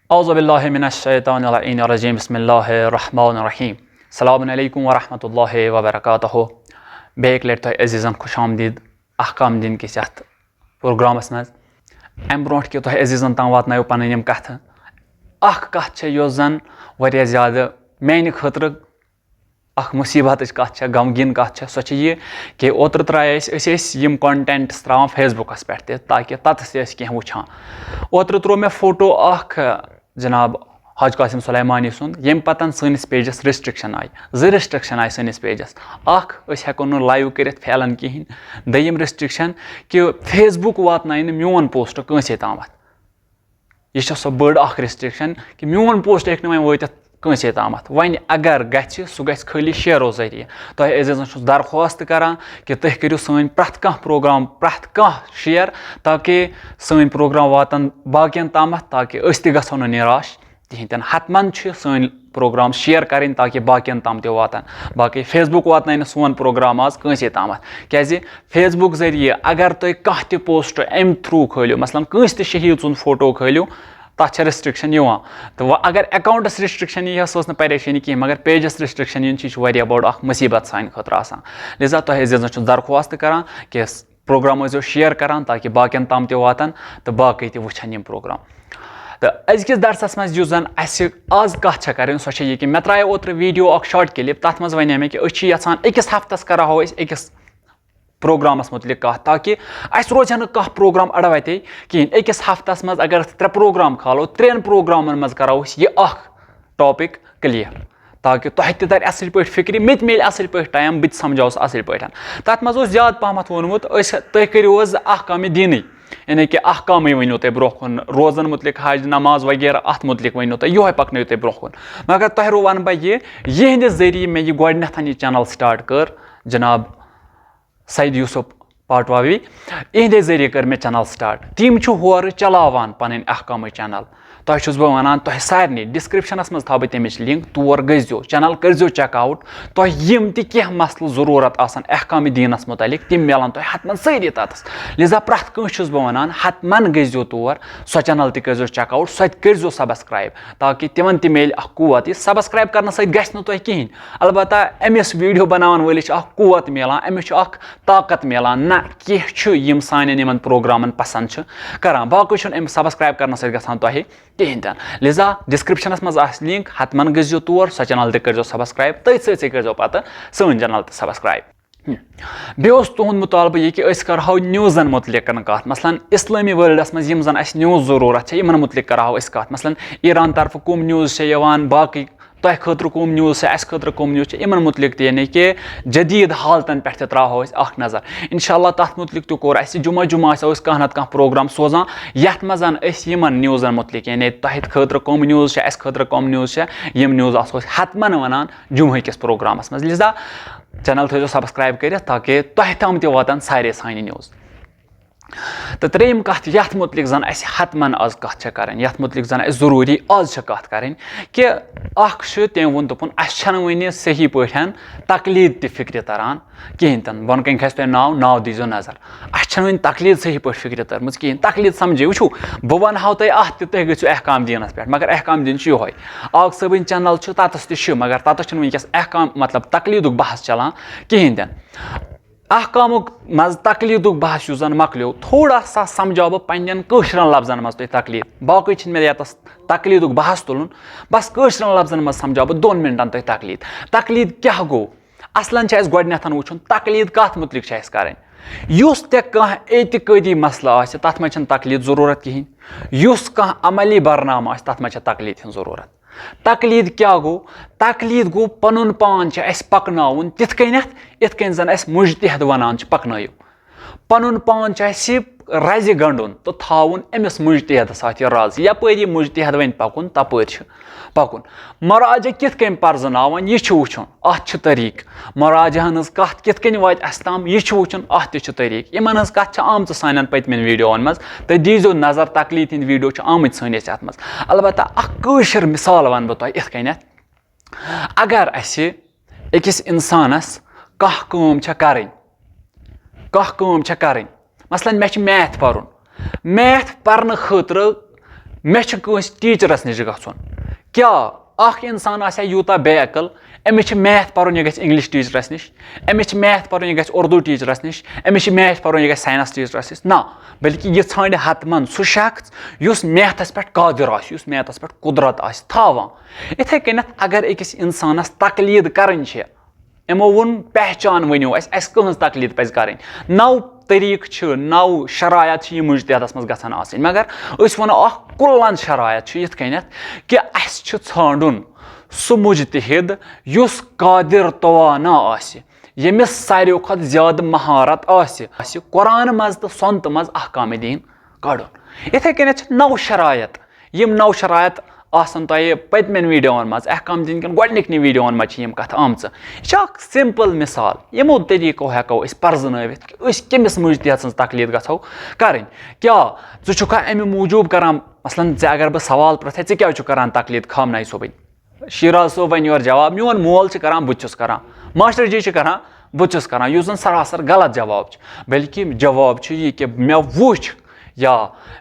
أعوذ بالله من الشيطان اللعين الرجيم بسم الله الرحمن الرحيم السلام عليكم ورحمة الله وبركاته بیٚیہِ لٹہِ تۄہہِ عزیٖزن خوش آمدید احکام دین کِس یتھ پروگرامس منٛز امہِ برونٛٹھ کہِ تۄہہِ عزیٖزن تام واتنٲیو پنٕنۍ یِم کتھٕ اکھ کتھ چھےٚ یۄس زن واریاہ زیادٕ میانہِ خٲطرٕ اکھ مُصیٖبتٕچ کتھ چھےٚ غمگیٖن کتھ چھےٚ سۄ چھِ یہِ کہِ اوترٕ ترٛایے أسۍ ٲسۍ یِم کونٹینٹس ترٛاوان فیس بُکس پٮ۪ٹھ تہِ تاکہِ تتس تہِ ٲسۍ کینٛہہ وٕچھان اوترٕ ترٛوو مےٚ فوٹو اکھ جناب حاج قاسم سلیمانی سُنٛد ییٚمہِ پتہٕ سٲنِس پیجس رِسٹرکشن آیہِ زٕ رِسٹرکشن آیہِ سٲنِس پیجس اکھ أسۍ ہٮ۪کو نہٕ لایِو کٔرِتھ پھیلن کِہینۍ دوٚیِم رِسٹرکشن کہِ فیس بُک واتنایہِ نہٕ میون پوسٹ کٲنٛسے تامتھ یہِ چھےٚ سۄ بٔڑ اکھ رِسٹرکشن کہِ میون پوسٹ ہیٚکہِ نہٕ وۄنۍ وٲتِتھ کٲنٛسے تامتھ وۄنۍ اگر گژھِ سُہ گژھِ خٲلی شیرو ذٔریعہٕ تۄہہِ عزیٖزن چھُس درخواست کران کہِ تُہۍ کٔرِو سٲنۍ پرٛٮ۪تھ کانٛہہ پروگرام پرٛٮ۪تھ کانٛہہ شیر تاکہِ سٲنۍ پروگرام واتن باقین تامتھ تاکہِ أسۍ تہِ گژھو نہٕ نِراش کِہینۍ تہِ نہٕ حتمن چھِ سٲنۍ پروگرام شیر کرٕنۍ تاکہِ باقین تام تہِ واتن باقٕے فیس بُک واتنایہِ نہٕ سون پروگرام آز کٲنٛسے تامتھ کیازِ فیس بُک ذٔریعہٕ اگر تُہۍ کانٛہہ تہِ پوسٹ امہِ تھروٗ کھٲلِو مثلاً کٲنٛسہِ تہِ شہیٖد سُنٛد فوٹو کھٲلِو تتھ چھےٚ رِسٹرکشن یِوان تہٕ وۄنۍ اگر اکاونٹس رِسٹرکشن یی ہا سۄ ٲس نہٕ پریشٲنی کینٛہہ مگر پیجس رِسٹرکشن یِن چھِ واریاہ بوٚڑ اکھ مُصیٖبت سانہِ خٲطرٕ آسان لِذا تۄہہِ عزیٖزن چھُس درخواست کران کہِ پروگرام ٲسۍزیو شیر کران تاکہِ باقین تام تہِ واتن تہٕ باقٕے تہِ وٕچھن یِم پروگرام تہٕ أزکِس درسس منٛز یُس زن اسہِ آز کتھ چھےٚ کرٕنۍ سۄ چھےٚ یہِ کہِ مےٚ ترٛایو اوترٕ ویٖڈیو اکھ شاٹ کلِپ تتھ منٛز ونے مےٚ کہِ أسۍ چھِ یژھان أکِس ہفتس کرہو أسۍ أکِس پروگرامس مُتعلق کتھ تاکہِ اسہِ روزِ ہا نہٕ کانٛہہ پروگرام اڑوتے کِہینۍ أکِس ہفتس منٛز اگر أسۍ 3 پروگرام کھالو 3 پروگرامن منٛز کرو أسۍ یہِ اکھ ٹاپِک کلیر تاکہِ تۄہہِ تہِ ترِ اصٕل پٲٹھۍ فِکرِ مےٚ تہِ میلہِ اصٕل پٲٹھۍ ٹایم بہٕ تہِ سمجھاوس اصٕل پٲٹھۍ تتھ منٛز اوس زیادٕ پہمتھ ووٚنمُت تُہۍ کٔرِو حظ احکامِ دیٖنٕے یعنی کہِ احکامٕے ؤنِو تُہۍ برونٛہہ کُن روزن مُتعلق حج نماز وغیرہ اتھ مُتعلق ؤنِو تُہۍ یِہوے پکنٲیِو تُہۍ برونٛہہ کُن مگر تۄہہِ وَنہٕ بہٕ یِہنٛدِ ذٔریعہٕ مےٚ یہِ گۄڈنیتھ یہِ چینل سٹارٹ کٔر جناب سعید یوٗسف پاٹواوی یِہنٛدے ذٔریعہٕ کٔر مےٚ چینل سٹارٹ تِم چھِ ہورٕ چلاوان پنٕنۍ احکامٕچ چینل تۄہہِ چھُس بہٕ ونان تۄہہِ سارنٕے ڈسکرپشنس منٛز تھاو بہٕ تمِچ لِنک تور گٔژھزیو چینل کٔرزیو چیک آوُٹ تۄہہِ یِم تہِ کینٛہہ مسلہٕ ضروٗرت آسن احکامِ دیٖنس مُتعلق تِم مِلن تۄہہِ حتمن سٲری تتس لِذا پرٛٮ۪تھ کٲنٛسہِ چھُس بہٕ ونان حتمن گٔژھزیو تور سۄ چینل تہِ کٔرزیو چیک آوُٹ سۄ تہِ کٔرزیو سبسکرایب تاکہِ تِمن تہِ میلہِ اکھ قوت یہِ سبسکرایب کرنہٕ سۭتۍ گژھِ نہٕ تۄہہِ کِہینۍ البتہ أمِس ویٖڈیو بناون وٲلِس چھُ اکھ قوت مِلان أمِس چھُ اکھ طاقت مِلان نہ کینٛہہ چھُ یِم سانٮ۪ن یِمن پروگرامن پسنٛد چھِ کران باقٕے چھُنہٕ أمِس سبسکرایب کرنہٕ سۭتۍ گژھان تۄہہِ کِہینۍ تہِ نہٕ لِذا ڈسکرپشنس منٛز آسہِ لِنک حتمن گٔژھزیو تور سۄ چینل تہِ کٔرزیو سبسکرایب تٔتھۍ سۭتۍ سۭتۍ کٔرزیو پتہٕ سٲنۍ چینل تہِ سبسکرایب بیٚیہِ اوس تُہُنٛد مُطالبہٕ یہِ کہِ أسۍ کرہو نِوزن مُتعلق کتھ مثلاً اسلٲمی وٲلڈس منٛز یِم زن اَسہِ نِوٕز ضروٗرت چھِ یِمن مُتعلق کرہو أسۍ کتھ مثلاً ایران طرفہٕ کُم نِوٕز چھےٚ یِوان باقٕے تۄہہِ خٲطرٕ کُم نِوٕز چھِ اَسہِ خٲطرٕ کُم نِوٕز چھِ یِمن مُتعلق تہِ یعنی کہِ جدیٖد حالتن پٮ۪ٹھ تہِ ترٛاوہو أسۍ اکھ نظر انشاء اللہ تتھ مُتعلق تہِ کوٚر اَسہِ جمعہ آسو أسۍ کانٛہہ نتہٕ کانٛہہ پروگرام سوزان یتھ منٛز أسۍ یِمن نِوزن مُتعلق یعنی تۄہہِ خٲطرٕ کۄم نِوٕز چھِ اَسہِ خٲطرٕ کۄم نِوٕز چھےٚ یِم نِوٕز آسو أسۍ حتمن ونان جمعہ کِس پروگرامس منٛز لِذا چینل تھٲیزیو سبسکرایب کٔرِتھ تاکہِ تۄہہِ تام تہِ واتن سارے سانہِ نِوٕز تہٕ ترٛیٚیِم کتھ یتھ مُتعلق زن اسہِ حتمن آز کتھ چھےٚ کرٕنۍ یتھ مُتعلق زن اسہِ ضروٗری آز چھِ کتھ کرٕنۍ کہِ اکھ چھُ تٔمۍ ووٚن دوٚپُن اسہِ چھنہٕ وُنہِ صحیح پٲٹھۍ تقلیٖد تہِ فِکرِ تران کِہینۍ تہِ نہٕ بۄنہٕ کنہِ کھسہِ تۄہہِ ناو دیٖزیو نظر اسہِ چھنہٕ وُنہِ تقلیٖد صحیح پٲٹھۍ فِکرِ تٔرمٕژ کِہینۍ تقلیٖد سمجھے وٕچھو بہٕ ونہٕ ہاو تۄہہِ اتھ تہِ تُہۍ گٔژھِو احکام دیٖنس پٮ۪ٹھ مگر احکام دیٖن چھُ یِہوے آگ صٲبٕنۍ چینل چھُ تتس تہِ چھُ مگر تتس چھُنہٕ وٕنکیٚس احکام مطلب تقلیٖدُک بحث چلان کِہینۍ تہِ نہٕ احکامُک منٛز تقلیٖدُک بحث یُس زن مۄکلیو تھوڑا سا سمجھاو بہٕ پننٮ۪ن کٲشرٮ۪ن لفظن منٛز تۄہہِ تقلیٖد باقٕے چھِنہٕ مےٚ ییٚتس تقلیٖدُک بحث تُلُن بس کٲشرٮ۪ن لفظن منٛز سمجھاو بہٕ 2 مِنٹن تۄہہِ تقلیٖد کیاہ گوٚو اصلن چھِ اسہِ گۄڈنیتھ وٕچھُن تقلیٖد کتھ مُتعلق چھِ اسہِ کرٕنۍ یُس تہِ کانٛہہ اعتقٲدی مسلہٕ آسہِ تتھ منٛز چھنہٕ تقلیٖد ضروٗرت کِہینۍ یُس کانٛہہ عملی برنامہٕ آسہِ تتھ منٛز چھےٚ تقلیٖد ہِنٛز ضروٗرت تقلیٖد کیاہ گوٚو تقلیٖد گوٚو پنُن پان چھُ اسہِ پکناوُن تِتھ کٔنٮ۪تھ یِتھ کٔنۍ زن اسہِ مُجتہد ونان چھِ پکنٲیِو پنُن پان چھُ اسہِ رزِ گنٛڈُن تہٕ تھاوُن أمِس مُجتہدس اَتھ یہِ رز یپٲرۍ یہِ مُجتہد وۄنۍ پکُن تپٲرۍ چھُ پکُن مراجہ کِتھ کٔنۍ پرزناوان یہِ چھُ وٕچھُن اتھ چھُ طٔریٖقہٕ مراجہن ہٕنٛز کتھ کِتھ کٔنۍ واتہِ اسہِ تام یہِ چھُ وٕچھُن اتھ تہِ چھُ طٔریٖقہٕ یِمن ہٕنٛز کتھ چھِ آمژٕ سانٮ۪ن پٔتمٮ۪ن ویٖڈیوون منٛز تُہۍ دیٖزیو نظر تقلیٖد ہٕنٛدۍ ویٖڈیو چھِ آمٕتۍ سٲنِس یتھ منٛز البتہ اکھ کٲشِر مِثال ونہٕ بہٕ تۄہہِ یِتھ کٔنٮ۪تھ اگر اسہِ أکِس انسانس کانٛہہ کٲم چھےٚ کرٕنۍ مثلاً مےٚ چھُ میتھ پرُن میتھ پرنہٕ خٲطرٕ मे कंस टीचरस निश गछुन क्या अख इंसान आसे यूता बेअकल अमिस मैथ पढ़न यह इंग्लिश टीचरस निश अमिस मैथ पढ़न यह उर्दू टीचरस निश अमिस मैथ पढ़न यह साइंस टीचरस निश ना बल्कि यह ठान हतमन सह शख्स युस मैथस पे कादिर आस युस मैथस पे कुदरत आस थावान इथे कन्नत अगर अकिस इंसानस तकलीद करन यमो वोन पहचान वनो अस कहज तकलीद पज करन नौ तरीक नौ शरायत मुजतहदस मज गछान आसनि मगर अस वनो अख कुल्लन शरायत यथ कन्नत कि अस छांडुन सह मुजतहिद युस कादिर तवाना आसि यमिस सारियों खत ज्यादा महारत आसि कुरान मज तो सोंत मज अहकाम दीन कड़ुन इथे कन्नत नौ शरायत यम नौ शरायत आसन तय पतमेन वीडियोन मज अहकाम दीन कन गोडनिकनि वीडियोन मज यम कथ आमच यह सिंपल मिसाल यमो तरीको हेको अस परजनवित कि अस कमिस मुजतहिद सन्ज तकलीद गछो करन क्या छुका अमि मूजूब करान मसलन अगर बह सवाल प्रथे चे क्या करान तकलीद खामनाई सोबन शिराज सोब वन योर जवाब मोन मोल करान बुचुस करान मास्टर जी करान बुचुस करान युस सरासर गलत जवाब बल्कि जवाब यह कि मे वुच या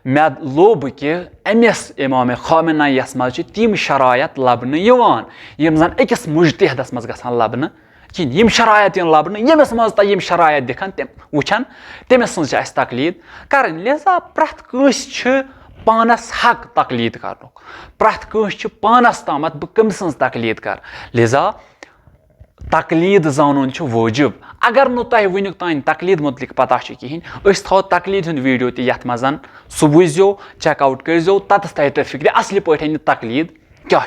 मे लोब कि अमिस इमाम खामेनी मज तम शरायत लबन यम जन अकिस मुजतहिदस मज गछान लबन किन यम शरायत इन लबन यमिस मज तम शरायत दिखान तम वुचान तमिस सन्ज अस तकलीद करन लिहाजा प्रथ कस पानस हक तकलीद कर प्रथ कस पानस तामत बह कम सन्ज तकलीद कर लिहाजा तकलीद जानन वाजिब अगर नु तह वुनिक तान तकलीद मुतलिक पता कहें थो तकलीद हुंद वीडियो तथ मज सह बुझो चेकआउट करो तथस तह फिक्र असली पे तकलीद क्या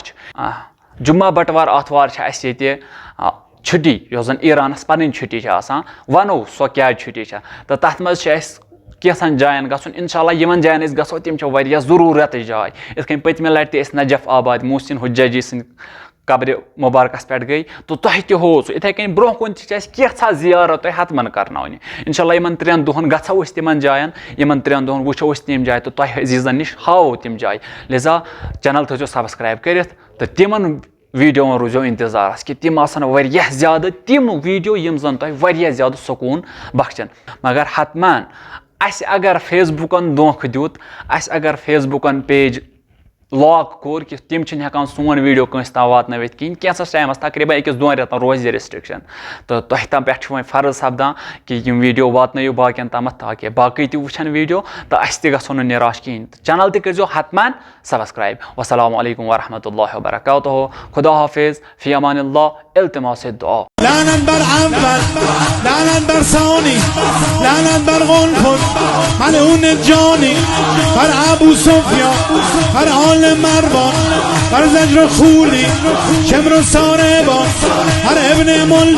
जुम्मा बटवार आतवार छुट्टी यस जन ईरानस पन छुट्टी वनो सो क्या छुट्टी तो तथ मज कैसन जायन गन इंशाल्लाह यमन जायन गो तम जरूरत जाय इत पतमे लट नजफ आबाद मोहसिन हुज्जाजी सं कब्र मुबारकस पे गई तो तह तो इथे कन ब्रोह कुन कैसा जियारत हतमन करन इंशाल्लाह यमन 3 दोहन गो तिमन जायन यमन 3 दोहन वो तम जाय तो तह अजीजन निश हावो तम जाय लिहाजा चैनल थो सब्सक्राइब कर तो तिमन वीडियो रोजो इंतजार कि तम ज्यादा तम वीडियो यम जन तह ज्यादा सुकून बख्शन मगर हतमन अस अगर फेसबुकन धोख दित अस अगर फेसबुकन पेज लॉक कोर कि तम हेकान सोन वीडियो कंस ताम वातनवित कहीं कैंसस टाइमस तकरीबन 1-2 रेतन रोज रिस्ट्रिक्शन तो तह तम पे वो फर्ज सपदान कि यम वीडियो वातनो बाकियन तम ताकि बाकी त वुचन वीडियो तो अस गो निराश कहें चैनल तक हतमान सब्सक्राइब वस्सलामु अलैकुम वरहमतुल्लाहि वबरकातुहू खुदा हाफिज फी अमानिल्लाह इल्तिमास दुआ لعنت بر اول لعنت بر ثانی لعنت بر قنفذ ملعون جانی بر ابو سفیان بر آل مروان بر زجر خولی شمر و ساربان بر ابن ملجم